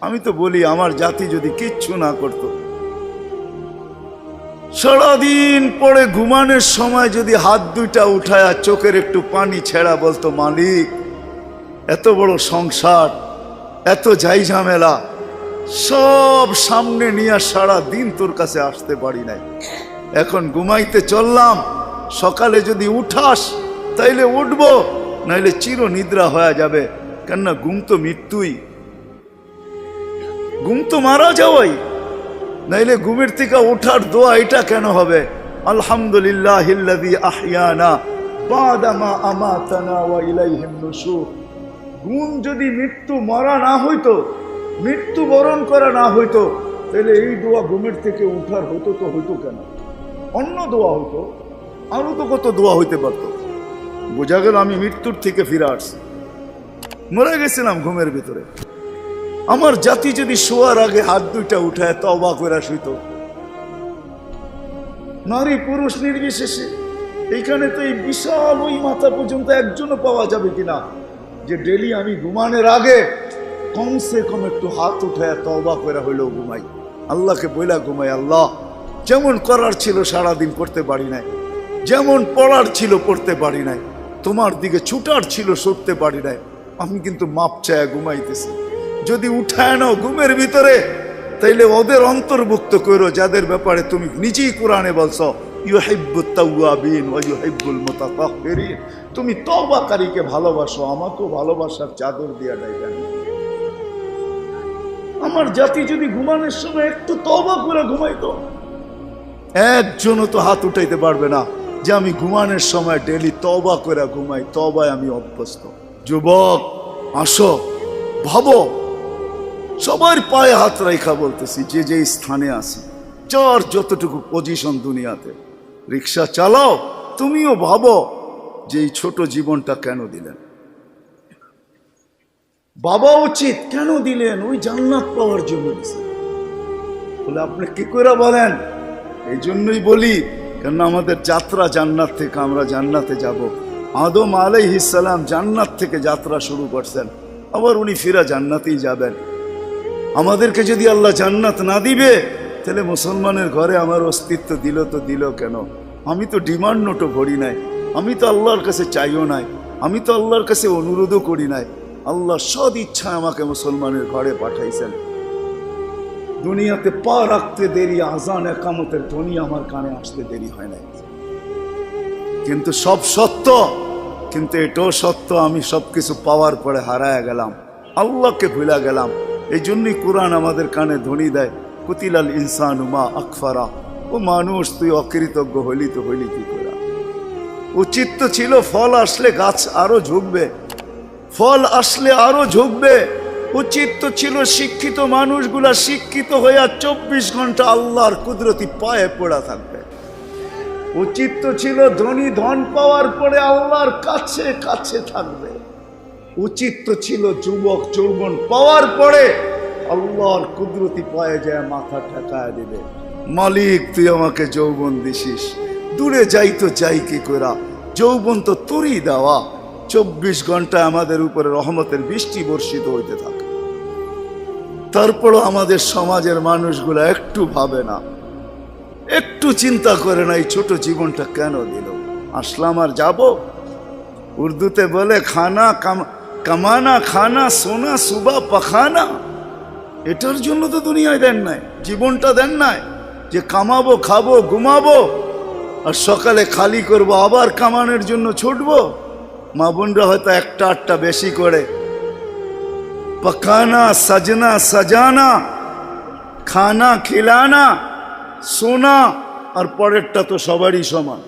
আমি তো বলি আমার জাতি যদি কিচ্ছু না করতো, সারাদিন পরে ঘুমানোর সময় যদি হাত দুইটা উঠায় আর চোখের একটু পানি ছেড়া বলতো, মালিক এত বড় সংসার, এত যাই ঝামেলা সব সামনে নিয়ে সারা দিন তোর কাছে আসতে পারি নাই, এখন ঘুমাইতে চললাম, সকালে যদি উঠাস তাইলে উঠবো, নাইলে চির নিদ্রা হয়ে যাবে। কেননা ঘুম তো মৃত্যুই, ঘুম তো মারা যাওয়াই, নাইলে ঘুমের থেকে ওঠার দোয়া এটা কেন হবে? আলহামদুলিল্লাহিল্লাযী আহইয়ানা বাদা মা আমাতানা ওয়া ইলাইহিন নুশুর। ঘুম যদি মৃত্যু মরা না হইতো, মৃত্যু বরণ করা না হইতো, তাহলে এই দোয়া ঘুমের থেকে উঠার হতো তো হইতো কেন? অন্য দোয়া হইতো, আরো তো কত দোয়া হইতে পারতো। বোঝা গেল আমি মৃত্যুর থেকে ফিরে আসছি, মরে গেছিলাম ঘুমের ভিতরে। আমার জাতি যদি শোয়ার আগে হাত দুইটা উঠায় তওবা করে শুইত, নারী পুরুষ নির্বিশেষে, এইখানে তো এই বিশাল ওই মাথা পর্যন্ত একজনও পাওয়া যাবে কিনা যে ডেলি আমি ঘুমানোর আগে কমসে কম একটু হাত উঠায় তওবা করে হইলেও ঘুমাই, আল্লাহকে বইলা ঘুমাই, আল্লাহ যেমন করার ছিল সারাদিন করতে পারি নাই, যেমন পড়ার ছিল পড়তে পারি নাই, তোমার দিকে ছুটার ছিল ছুটতে পারি নাই, আমি কিন্তু মাপ চায় ঘুমাইতেছি। যদি উঠায় নাও ঘুমের ভিতরে, তাইলে ওদের অন্তর্ভুক্ত করো যাদের ব্যাপারে তুমি নিজেই কোরআনে বলছো ইউহিব্বুত তাওয়াবিন ওয়া ইউহিব্বুল মুতাতাহহিরিন। তুমি তওবাকারীকে ভালোবাসো, আমাকেও ভালোবাসার চাদর দিয়া ডাইবেন। আমার জাতি যদি ঘুমানোর সময় একটু তওবা করে ঘুমাইতো, একজনও তো হাত উঠাইতে পারবে না যে আমি ঘুমানোর সময় ডেলি তওবা করে ঘুমাই, তওবায় আমি অভ্যস্ত। যুবক আসো, ভাবো, সবার পায়ে হাত রাখা বলতেছি, যে যে স্থানে আছি, যার যতটুকু পজিশন দুনিয়াতে, রিক্সা চালাও, তুমিও ভাবো যে এই ছোট জীবনটা কেন দিলেন? বাবা উচিত কেন দিলেন? ওই জান্নাত পাওয়ার জন্য দিলেন। বলে আপনি কি করে বলেন? এই জন্যই বলি, কেন আমাদের যাত্রা জান্নাত থেকে, আমরা জান্নাতে যাব। আদম আলাইহিস সালাম জান্নাত থেকে যাত্রা শুরু করছেন, আবার উনি ফিরা জান্নাতেই যাবেন। আমাদেরকে যদি আল্লাহ জান্নাত না দিবে, তাহলে মুসলমানের ঘরে আমার অস্তিত্ব দিল তো দিল কেন? আমি তো ডিমান্ড নোটও ভরি নাই, আমি তো আল্লাহর কাছে চাইও নাই, আমি তো আল্লাহর কাছে অনুরোধও করি নাই। আল্লাহ সদ ইচ্ছায় আমাকে মুসলমানের ঘরে পাঠাইছেন। দুনিয়াতে পা রাখতে দেরি, আজান একামতের ধ্বনি আমার কানে আসতে দেরি হয় নাই। কিন্তু সব সত্য, কিন্তু এটাও সত্য আমি সবকিছু পাওয়ার পরে হারায় গেলাম, আল্লাহকে ভুলে গেলাম। এই জন্যই কোরআন আমাদের কানে ধ্বনি দেয়, কুতিলাল ইনসানু মা আকফারা। ও মানুষ, তুই অকৃতজ্ঞ হইলি তো হইলি কি করে? উচিত তো ছিল ফল আসলে গাছ আরো ঝুঁকবে, ফল আসলে আরো ঝুঁকবে। উচিত তো ছিল শিক্ষিত মানুষগুলা শিক্ষিত হইয়া 24 ঘন্টা আল্লাহর কুদরতি পায়ে পড়া থাকবে। উচিত তো ছিল ধনী ধন পাওয়ার পরে আল্লাহর কাছে কাছে থাকবে। উচিত তো ছিল যুবক যৌবন পাওয়ার পরে আল্লাহর কুদরতি পায়ে যায় মাথা ঠেকায় দিবে, মালিক তুই আমাকে যৌবন দিছিস, দূরে যাই তো যাই কি করা, যৌবন তো তোরই দেওয়া। 24 ঘন্টা আমাদের উপরে রহমতের বৃষ্টি বর্ষিত হইতে থাকে। তারপরও আমাদের সমাজের মানুষগুলা একটু ভাবে না, একটু চিন্তা করে না এই ছোট জীবনটা কেন দিল। আসলাম আর যাব। উর্দুতে বলে খানা কামানা খানা সোনা সুবা পাখানা। এটার জন্য তো দুনিয়ায় দেন নাই, জীবনটা দেন নাই যে কামাবো, খাবো, ঘুমাবো, আর সকালে খালি করব, আবার কামানোর জন্য ছুটবো। মা বোনরা হয়তো একটা আটটা বেশি করে, পকানা সাজনা সাজানা, খানা খিলানা, সোনা, আর পরেরটা তো সবারই সমান।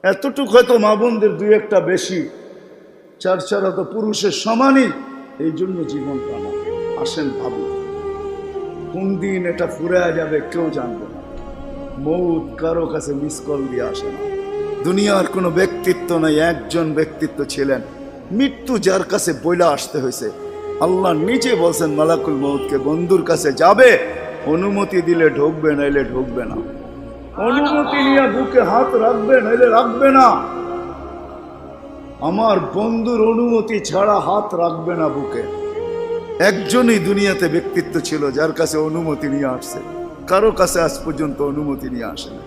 এতটুক হয়তো মা বোনদের দুই একটা বেশি, চার চারা তো পুরুষের সমানই। এই জন্য জীবনটা না। আসেন ভাবুন, কোন দিন এটা ফুরে যাবে কেউ জানবে না। মৌত কারো কাছে মিস কল দিয়ে আসে না। দুনিয়ার কোনো ব্যক্তিত্ব নাই, একজন ব্যক্তিত্ব ছিলেন, মৃত্যু যার কাছে বইলা আসতে হয়েছে। আল্লাহ নিজে বলছেন মালাকুল মৌতকে, বন্ধুর কাছে যাবে, অনুমতি দিলে ঢুকবে, নাইলে ঢুকবে না। অনুমতি নিয়ে বুকে হাত রাখবে, নাইলে রাখবে না। আমার বন্ধুর অনুমতি ছাড়া হাত রাখবে না বুকে। একজনই দুনিয়াতে ব্যক্তিত্ব ছিল যার কাছে অনুমতি নিয়ে আসছে, কারো কাছে আজ পর্যন্ত অনুমতি নিয়ে আসে না,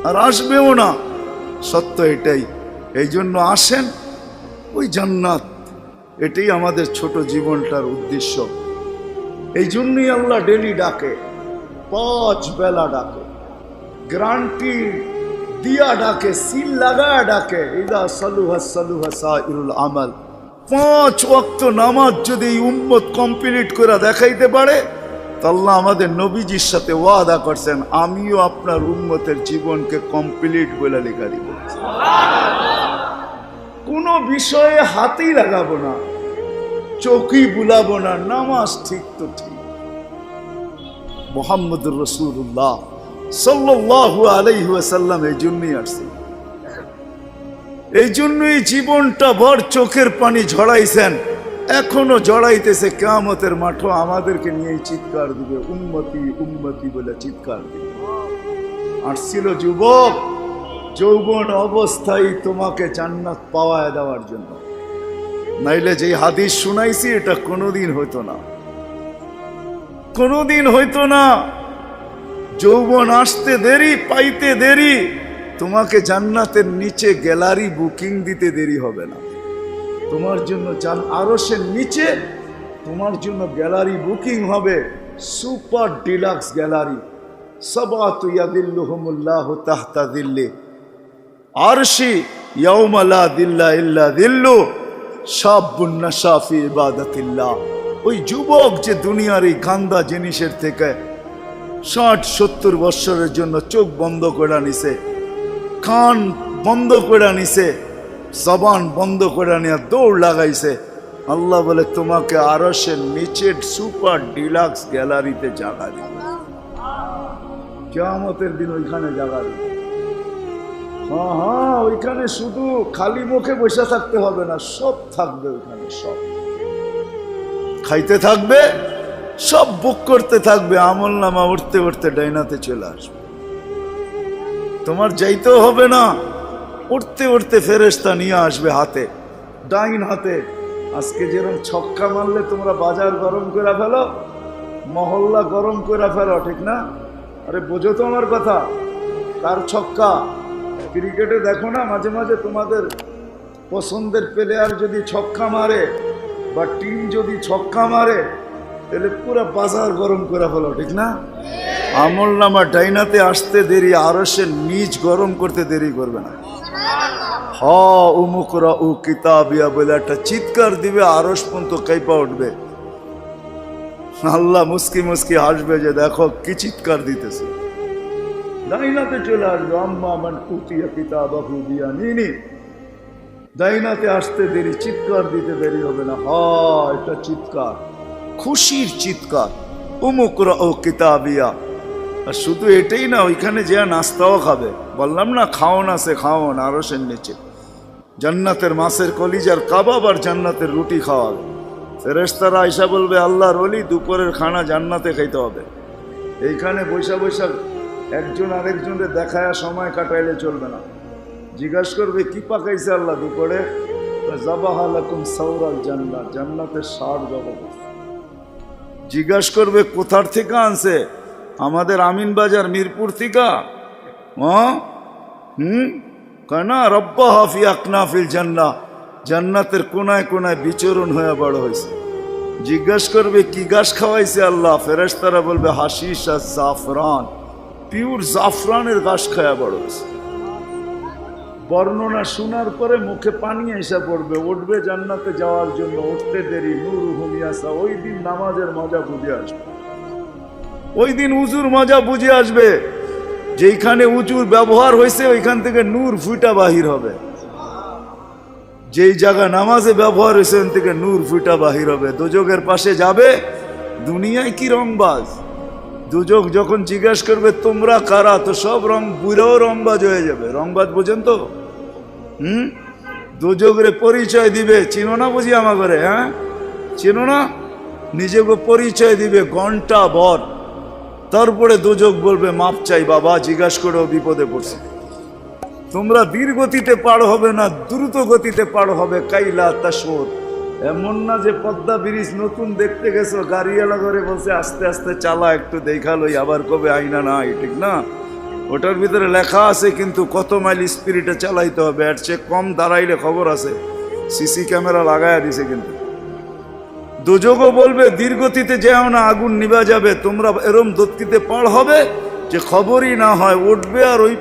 আর আসবেও না। সত্য এটাই। এই জন্য আসেন, ওই জান্নাত, এটাই আমাদের ছোট জীবনটার উদ্দেশ্য। এই জন্যই আল্লাহ ডেলি ডাকে, 5 বেলা ডাকে, গ্যারান্টি দিয়া ডাকে, সিল লাগায় ডাকে। ইদা সালুহা সালুহা সাইরুল আমাল। 5 ওয়াক্ত নামাজ যদি এই উম্মত কমপ্লিট করে দেখাইতে পারে, তো আল্লাহ আমাদের নবীজির সাথে ওয়াদা করছেন, আমিও আপনার উম্মতের জীবনকে কমপ্লিট বলে লেখা দিব। কোনো বিষয়ে হাতেই লাগাবো না, চোখই বুলাবো না, নামাজ ঠিক তো ঠিক। মুহাম্মদুর রাসূলুল্লাহ সাল্লাল্লাহু আলাইহি ওয়াসাল্লাম এই জন্যই আসছে, এই জন্যই জীবনটা ভর চোখের পানি ঝরাইছেন, এখনো জড়াইতেছে। কিয়ামতের মাঠে আমাদেরকে নিয়ে চিৎকার দিবে, উম্মতি উম্মতি বলে চিৎকার দিবে। আসছিল যুবক, যৌবন অবস্থায় তোমাকে জান্নাত পাওয়ায় দেওয়ার জন্য, নাইলে যে হাদিস শুনাইছি এটা কোনোদিন হইতো না, কোনোদিন হইতো না। যৌবন আসতে দেরি, পাইতে দেরি, তোমাকে জান্নাতের নিচে গ্যালারি বুকিং দিতে দেরি হবে না। তোমার জন্য আরশের নিচে তোমার জন্য গ্যালারি বুকিং হবে, সুপার ডিলাক্স গ্যালারি। সাবাতু ইয়াদিল্লুহুমুল্লাহু তাহতা দিল্লি আরশি ইয়াউমা লা দিল্লা ইল্লা দিল্লু শাবুন নাশা ফি ইবাদাতিল্লাহ। ওই যুবক যে দুনিয়ার এই গান্দা জিনিসের থেকে 60-70 বছরের জন্য চোখ বন্ধ করে নিছে, কান বন্ধ করে নিছে, জবান বন্ধ করে নিয়ে দৌড় লাগাইছে, আল্লাহ বলে তোমাকে আরশের নিচের সুপার ডিলাক্স গ্যালারিতে জায়গা দিবে। কিয়ামতের দিন ওইখানে জায়গা দিবে। হ্যাঁ, ওইখানে শুধু খালি মুখে বসে থাকতে হবে না, সব থাকবে ওইখানে, সব খাইতে থাকবে, সব বুক করতে থাকবে, আমল নামা উঠতে উঠতে ডাইনাতে চলে আসবে। তোমার যাইতেও হবে না, উঠতে উঠতে ফেরেশতা নিয়ে আসবে হাতে, ডাইন হাতে। আজকে যেরকম ছক্কা মারলে তোমরা বাজার গরম করে ফেলো, মহল্লা গরম করে ফেলো, ঠিক না? আরে বোঝো তো আমার কথা, কার ছক্কা? ক্রিকেটে দেখো না মাঝে মাঝে তোমাদের পছন্দের প্লেয়ার যদি ছক্কা মারে বা টিম যদি ছক্কা মারে, তাহলে পুরো বাজার গরম করে ফেলো, ঠিক না? আমল নামা ডাইনাতে আসতে দেরি, আরশের নিচ গরম করতে দেরি করবে না। হ উমুকরা উ কিতাবিয়া বলে একটা চিৎকার দিবে, আরশ পর্যন্ত কাইপা উঠবে। আল্লাহ মুস্কি মুস্কি হাসবে যে দেখো কি চিৎকার দিতেছে। ডাইনাতে চলে আসবে, আম্মা মান উতিয়া কিতাবাহু বিয়ামিনি। ডাইনাতে আসতে দেরি, চিৎকার দিতে দেরি হবে না। হ্যাঁ, এটা চিৎকার, খুশির চিৎকার, উমুকরা ও কিতাবিয়া। আর শুধু এটাই না, ওইখানে যে নাস্তাও খাবে। বললাম না খাওন আছে, খাওন আরশের নিচে। জান্নাতের মাছের কলিজার কাবাব আর জান্নাতের রুটি খাওয়াবে। ফেরেশতারা আয়সা বলবে, আল্লাহর ওলি দুপুরের খানা জান্নাতে খাইতে হবে। এইখানে বৈশা বৈশা একজন আরেকজনের দেখায় সময় কাটাইলে চলবে না। জিজ্ঞাসা করবে কি পাকাইছে আল্লাহ দুপুরে? যাবাহা লাকুম সাওরাল জান্নাত, জান্নাতের ষাঁড় জবাব। জিজ্ঞাসা করবে কোথার থেকে আনছে? আমাদের আমিন বাজার মিরপুর থেকে। কেনা রব্বা হাফি আকনাফিল জান্নাহ, জান্নাতের কোনায় কোনায় বিচরণ হয়ে বড় হয়েছে। জিজ্ঞাসা করবে কি গাছ খাওয়াইছে আল্লাহ? ফেরেশতারা বলবে হাশিশ আর জাফরান, পিওর জাফরানের গাছ খাওয়া বড় হয়েছে। বর্ণনা শোনার পরে মুখে পানি এসে পড়বে, উঠবে জান্নাতে যাওয়ার জন্য, উঠতে দেরি। নূরুহুম ইয়াসা, ওই দিন নামাজের মজা বুঝে আসবে, ওই দিন উজুর মজা বুঝে আসবে। যেইখানে উজুর ব্যবহার হয়েছে ওইখান থেকে নূর ফুটা বাহির হবে, যেই জায়গা নামাজে ব্যবহার হয়েছে ওখান থেকে নূর ফুটা বাহির হবে। দোজকের পাশে যাবে, দুনিয়ায় কি রংবাজ। দুজক যখন জিজ্ঞাসা করবে তোমরা কারা, তো সব রং বুড়াও রংবাজ হয়ে যাবে। রংবাজ বোঝেন তো? দুজকের পরিচয় দিবে, চিনো না বুঝি আমা করে? হ্যাঁ, চিনো না? নিজেকে পরিচয় দিবে ঘন্টা ভর, তারপরে দুজক বলবে মাপ চাই বাবা, জিজ্ঞাসা করেও বিপদে পড়ছে। তোমরা ধীর গতিতে পার হবে না, দ্রুত গতিতে পার হবে। কাইলা তাশউর, এমন না যে পদ্মা ব্রিজ নতুন দেখতে গেছো, গাড়িওয়ালা করে বলছে আস্তে আস্তে চালা, একটু দেখালোই, আবার কবে আইনা নাই, ঠিক না? ওটার ভিতরে লেখা আছে কিন্তু কত মাইল স্পিরিটে চালাইতে হবে, এর চেয়ে কম দাঁড়াইলে খবর আছে, সিসি ক্যামেরা লাগাইয়া দিছে। কিন্তু দোজগও বলবে দীর্ঘতিতে যেও না, আগুন নিভা যাবে, তোমরা এরম দত্তিতে পার হবে যে খবরই না হয়, উঠবে আর ওই